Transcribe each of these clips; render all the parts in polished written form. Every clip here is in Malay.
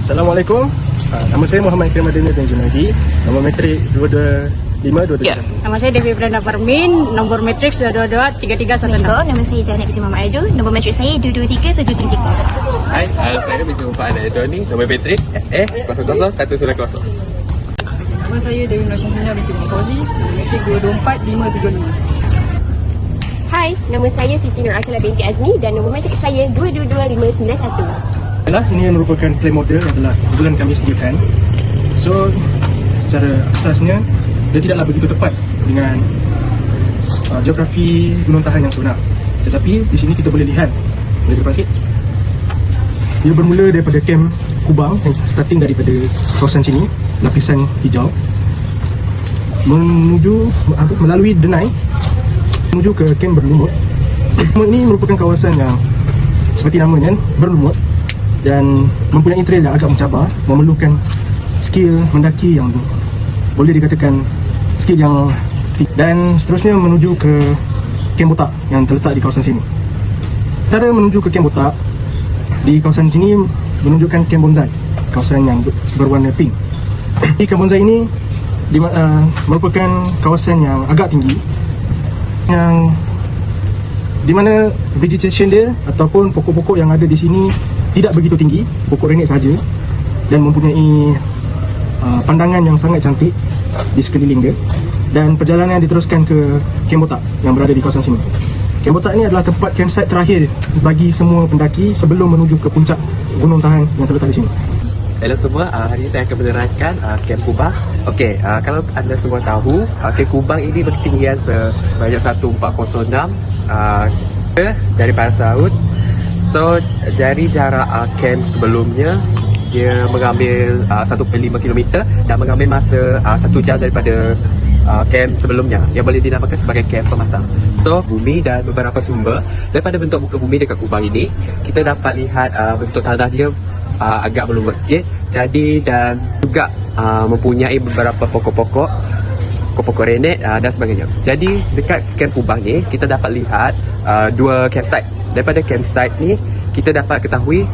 Assalamualaikum. Nama saya Muhammad Ikram Adina bin Junaidi. Nombor matrik 225-231. Ya. Nama saya Devi Brenda Parmin. Nombor matrik 222-3316. Nama saya Janet Binti Muhammad Adu. Nombor matrik saya 223-733. Hai, saya Bisu Muhammad Adoni. Nombor matrik SA 00190. Nama saya Dewi Nur Syamina binti Muhammad Fauzi. Nombor matrik 224-575. Hai, nama saya Siti Nur Akila binti Azmi dan nombor matrik saya 222591. Ini merupakan claim model yang telah kebetulan kami sediakan. So, secara asasnya dia tidaklah begitu tepat dengan geografi gunung tahan yang sebenar. Tetapi di sini kita boleh lihat, boleh depan sikit. Dia bermula daripada kem Kubang, starting daripada kawasan sini, lapisan hijau, menuju melalui Denai menuju ke kem Berlumut. Ini merupakan kawasan yang seperti namanya berlumut dan mempunyai trail yang agak mencabar, memerlukan skill mendaki yang boleh dikatakan skill yang dan seterusnya menuju ke kem Botak yang terletak di kawasan sini. Cara menuju ke kem Botak di kawasan sini menunjukkan kem Bonsai, kawasan yang berwarna pink. Di kem Bonsai ini merupakan kawasan yang agak tinggi, yang di mana vegetation dia ataupun pokok-pokok yang ada di sini tidak begitu tinggi, pokok renek saja, dan mempunyai pandangan yang sangat cantik di sekeliling dia. Dan perjalanan diteruskan ke kem Botak yang berada di kawasan sini. Kem Botak ini adalah tempat campsite terakhir bagi semua pendaki sebelum menuju ke puncak gunung tahan yang terletak di sini. Hello semua, hari ini saya akan menerangkan Kem Kubang. Okey, kalau anda semua tahu, Kem Kubang ini berketinggian sebanyak 1406 dari pasar laut. So, dari jarak kem sebelumnya, dia mengambil 1.5 km dan mengambil masa 1 jam daripada kem sebelumnya yang boleh dinamakan sebagai kem pematang. So, bumi dan beberapa sumber daripada bentuk muka bumi dekat Kubang ini, kita dapat lihat bentuk tanah dia agak berluas sikit. Jadi dan juga mempunyai beberapa pokok-pokok renek dan sebagainya. Jadi dekat kem Kubang ni kita dapat lihat dua campsite. Daripada campsite ni kita dapat ketahui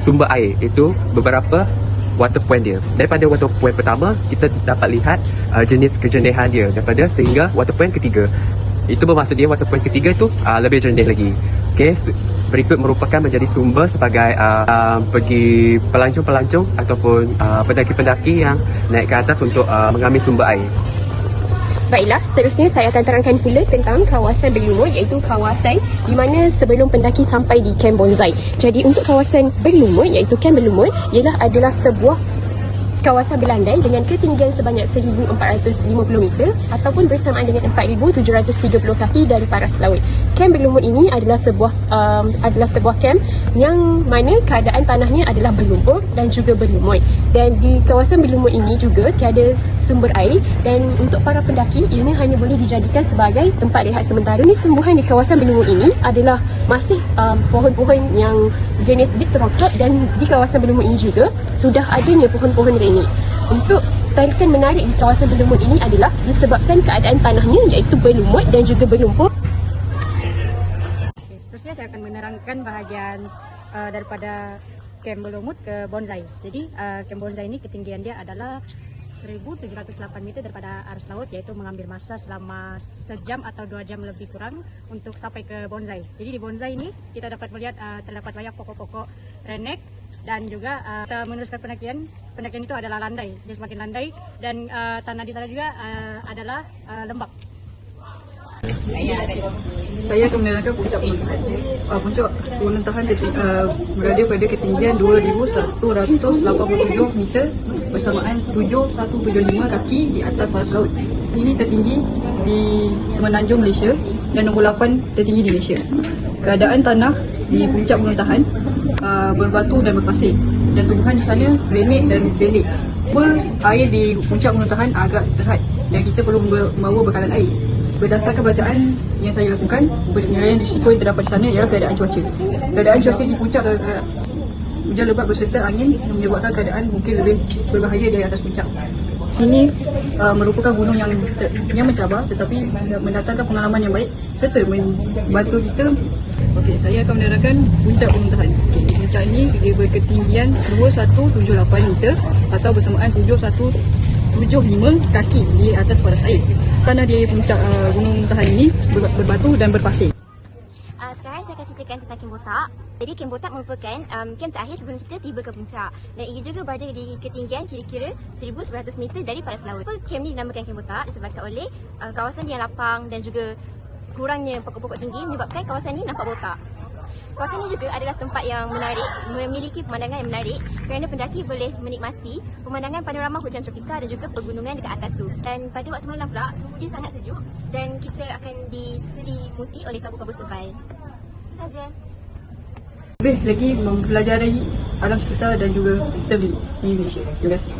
sumber air, itu beberapa water point dia. Daripada water point pertama kita dapat lihat jenis kejernihan dia daripada sehingga water point ketiga. Itu bermaksud dia water point ketiga tu lebih jernih lagi. Okey, berikut merupakan menjadi sumber sebagai bagi pelancong-pelancong ataupun pendaki-pendaki yang naik ke atas untuk mengambil sumber air. Baiklah, seterusnya saya akan terangkan pula tentang kawasan Berlumut, iaitu kawasan di mana sebelum pendaki sampai di kem Bonsai. Jadi untuk kawasan Berlumut, iaitu kem Berlumut, adalah sebuah kawasan berlandai dengan ketinggian sebanyak 1450 meter ataupun bersamaan dengan 4730 kaki dari paras laut. Kem Berlumut ini adalah sebuah kem yang mana keadaan tanahnya adalah berlumpur dan juga berlumut. Dan di kawasan Berlumut ini juga tiada sumber air, dan untuk para pendaki ini hanya boleh dijadikan sebagai tempat rehat sementara. Jenis tumbuhan di kawasan Berlumut ini adalah masih pohon-pohon yang jenis big rocket, dan di kawasan Berlumut ini juga sudah adanya pohon-pohon renek. Untuk tarikan menarik di kawasan Berlumut ini adalah disebabkan keadaan tanahnya iaitu berlumut dan juga berlumpur. Seterusnya saya akan menerangkan bahagian daripada kem Berlumut ke Bonsai. Jadi kem Bonsai ini ketinggian dia adalah 1708 meter daripada aras laut, iaitu mengambil masa selama sejam atau 2 jam lebih kurang untuk sampai ke Bonsai. Jadi di Bonsai ini kita dapat melihat terdapat banyak pokok-pokok renek, dan juga kita meneruskan pendakian itu adalah landai, dia semakin landai, dan tanah di sana juga adalah lembab. Saya akan menerangkan puncak gunung tahan. Puncak gunung tahan berada pada ketinggian 2187 meter bersamaan 7175 kaki di atas paras laut. Ini tertinggi di Semenanjung, Malaysia, dan nombor 8 tertinggi di Malaysia. Keadaan tanah di puncak gunung tahan berbatu dan berpasir, dan tumbuhan di sana renek dan pendek. Air di puncak gunung tahan agak terhad dan kita perlu membawa bekalan air. Berdasarkan bacaan yang saya lakukan, penilaian risiko yang terdapat di sana ialah keadaan cuaca. Keadaan cuaca di puncak hujan lebat berserta angin yang menyebabkan keadaan mungkin lebih berbahaya dari atas puncak. Ini merupakan gunung yang mencabar, tetapi mendatangkan pengalaman yang baik serta membantu kita Okey, saya akan menerangkan puncak gunung tahan. Okey, puncak ini dia berketinggian 2178 meter atau bersamaan 7175 kaki di atas paras air. Tanah di puncak gunung tahan ini berbatu dan berpasir. Sekarang saya akan ceritakan tentang Kem Botak. Jadi Kem Botak merupakan kem terakhir sebelum kita tiba ke puncak. Dan ia juga berada di ketinggian kira-kira 1900 meter dari paras laut. Kem ni dinamakan Kem Botak disebabkan oleh kawasan yang lapang dan juga kurangnya pokok-pokok tinggi menyebabkan kawasan ini nampak botak. Kawasan ini juga adalah tempat yang menarik, memiliki pemandangan yang menarik kerana pendaki boleh menikmati pemandangan panorama hujan tropika dan juga pegunungan dekat atas tu. Dan pada waktu malam pula, suhu dia sangat sejuk dan kita akan diselimuti oleh kabut-kabut tebal. Itu saja. Lebih lagi mempelajari alam sekitar dan juga travelling di Malaysia. Terima kasih.